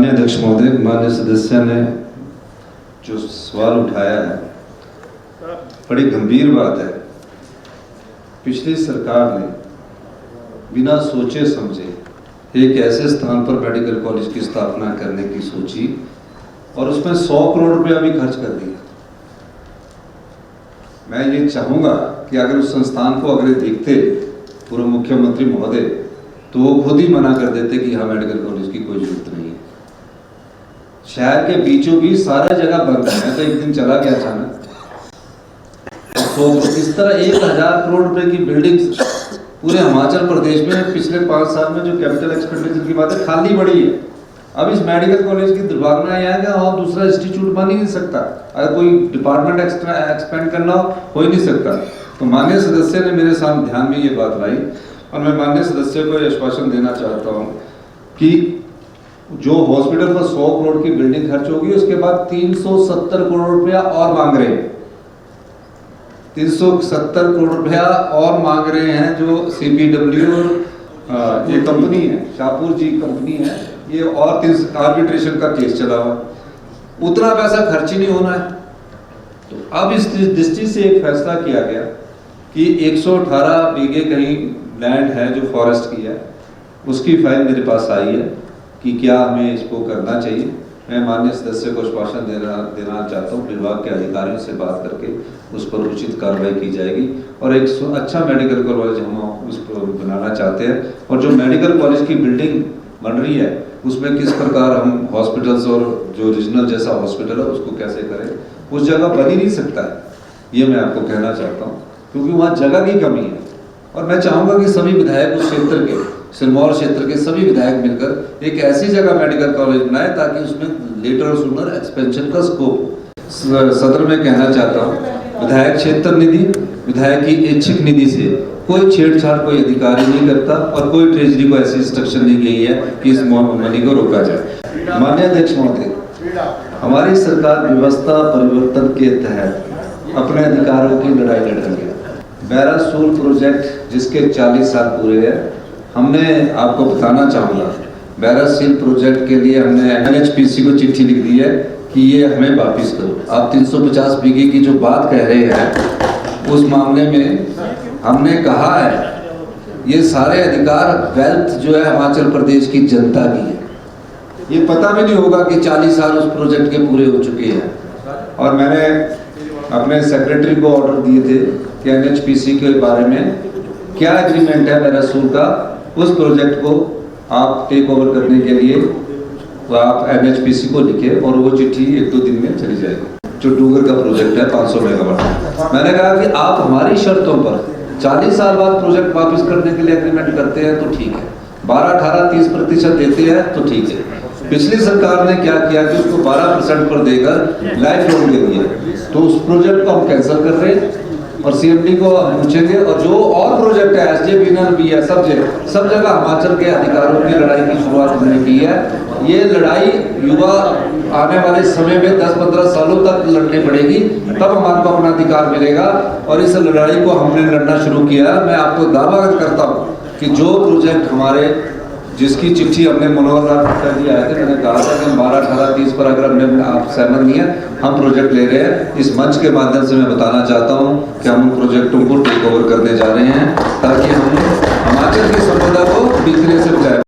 माननीय अध्यक्ष महोदय, माननीय सदस्य ने जो सवाल उठाया है बड़ी गंभीर बात है। पिछली सरकार ने बिना सोचे समझे एक ऐसे स्थान पर मेडिकल कॉलेज की स्थापना करने की सोची और उसमें 100 करोड़ रुपया भी खर्च कर दिया। मैं ये चाहूँगा कि अगर उस संस्थान को अगर देखते पूर्व मुख्यमंत्री महोदय तो वो खुद ही मना कर देते कि यहाँ मेडिकल कॉलेज की कोई जरूरत नहीं है। शहर के बीचों बीच सारा जगह बंद है। तो एक दिन चला गया अचानक, तो इस तरह 1000 करोड़ रुपए की बिल्डिंग्स पूरे हिमाचल प्रदेश में पिछले 5 साल में जो कैपिटल एक्सपेंडिचर की बात है खाली पड़ी है। अब इस मेडिकल कॉलेज की दुर्भावना यह है कि और दूसरा इंस्टीट्यूट बन ही नहीं सकता। अगर कोई डिपार्टमेंट एक्सपेंड करना हो ही नहीं सकता। तो माननीय सदस्य ने मेरे सामने ध्यान में ये बात लाई और मैं माननीय सदस्य को यह आश्वासन देना चाहता हूँ कि जो हॉस्पिटल पर 100 करोड़ की बिल्डिंग खर्च होगी उसके बाद 370 करोड़ रुपया और मांग रहे हैं। 370 करोड़ रुपया और मांग रहे हैं जो CPW ये कंपनी है, शाहपुर जी कंपनी है, ये और आर्बिट्रेशन का केस चला हुआ, उतना पैसा खर्च ही नहीं होना है। तो अब इस दृष्टि से एक फैसला किया गया कि 118 बीघे कहीं लैंड है जो फॉरेस्ट की है, उसकी फाइल मेरे पास आई है कि क्या हमें इसको करना चाहिए। मैं माननीय सदस्य को आश्वासन देना चाहता हूँ, विभाग के अधिकारियों से बात करके उस पर उचित कार्रवाई की जाएगी और एक अच्छा मेडिकल कॉलेज हम उसको बनाना चाहते हैं। और जो मेडिकल कॉलेज की बिल्डिंग बन रही है उसमें किस प्रकार हम हॉस्पिटल्स और जो रीजनल जैसा हॉस्पिटल है उसको कैसे करें, उस जगह बन ही नहीं सकता है, ये मैं आपको कहना चाहता हूँ, क्योंकि वहाँ जगह की कमी है। और मैं चाहूँगा कि सभी विधायक उस क्षेत्र के, सिरमौर क्षेत्र के सभी विधायक मिलकर एक ऐसी जगह मेडिकल कॉलेज बनाए ताकि उसमें लेटर और सुनर एक्सपेंशन का स्कोप। सदर में कहना चाहता हूँ, विधायक क्षेत्र निधि, विधायक की ऐच्छिक निधि से कोई छेड़छाड़ कोई अधिकारी नहीं करता और कोई ट्रेजरी को ऐसी इंस्ट्रक्शन नहीं गई है कि इस मनी को रोका जाए। माननीय अध्यक्ष महोदय, हमारी सरकार व्यवस्था परिवर्तन के तहत अपने अधिकारों की लड़ाई लड़ रही है। बैरासूल प्रोजेक्ट जिसके 40 साल पूरे हैं, हमने आपको बताना चाहूँगा बैरासील प्रोजेक्ट के लिए हमने NHPC को चिट्ठी लिख दी है कि ये हमें वापस करो। आप 350 बीघे की जो बात कह रहे हैं उस मामले में हमने कहा है ये सारे अधिकार वेल्थ जो है हिमाचल प्रदेश की जनता की है। ये पता भी नहीं होगा कि 40 साल उस प्रोजेक्ट के पूरे हो चुके हैं। और मैंने अपने सेक्रेटरी को ऑर्डर दिए थे कि NHPC के बारे में क्या एग्रीमेंट है बैरासूल का, उस प्रोजेक्ट को आप टेक ओवर करने के लिए तो आप NHPC को लिखे और वो चिट्ठी 1-2 दिन में चली जाएगी। जो डूगर का प्रोजेक्ट है 500 मेगावाट, मैंने कहा कि आप हमारी शर्तों पर 40 साल बाद प्रोजेक्ट वापस करने के लिए एग्रीमेंट करते हैं तो ठीक है, 12-18-30% देते हैं तो ठीक है। पिछली सरकार ने क्या किया कि उसको 12% पर देकर लाइफ लोन दे दिया, तो उस प्रोजेक्ट को हम कैंसिल कर रहे हैं और CMD को पूछेंगे। और जो और प्रोजेक्ट है SJVNL भी है, सब जगह हिमाचल के अधिकारों की लड़ाई की शुरुआत हमने की है। ये लड़ाई युवा आने वाले समय में 10-15 सालों तक लड़नी पड़ेगी, तब हमारे को अपना अधिकार मिलेगा और इस लड़ाई को हमने लड़ना शुरू किया। मैं आपको दावा करता हूँ कि जो प्रोजेक्ट हमारे जिसकी चिट्ठी हमने मनोहर लाल खट्टर जी आए थे, मैंने कहा था कि 12-18-30 पर अगर हमने आप सहमत नहीं है हम प्रोजेक्ट ले रहे हैं। इस मंच के माध्यम से मैं बताना चाहता हूं कि हम उन प्रोजेक्टों को टेक ओवर करने जा रहे हैं ताकि हम हिमाचल की संपदा को बिखरने से बचाएं।